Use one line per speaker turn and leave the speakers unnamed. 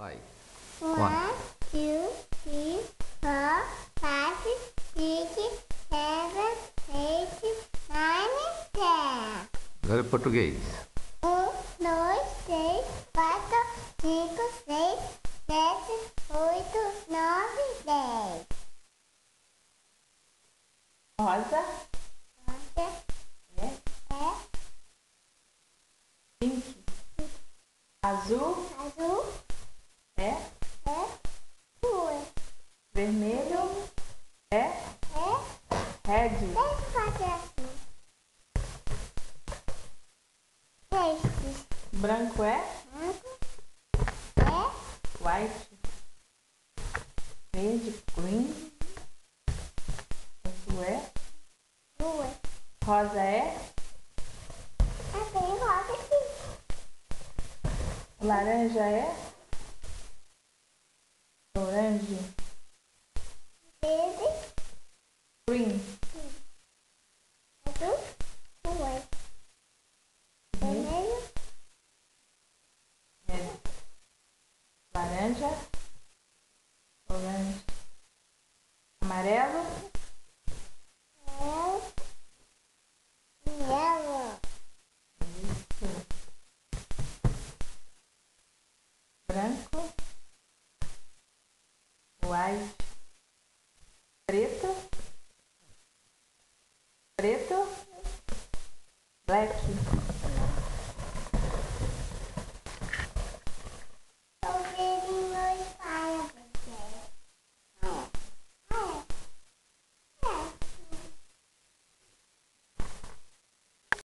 Vai.
1, 2, 3, 4, 5, 6, 7, 8, 9, 10.
Agora é português.
1, 2, 3, 4, 5, 6, 7, 8, 9, 10.
Rosa,
É,
pink, azul,
azul,
é,
duas.
vermelho, é, red,
Deixa eu fazer assim. Estes.
branco é, white, verde, green, azul é,
Duas.
rosa é,
Tem rosa aqui.
laranja é,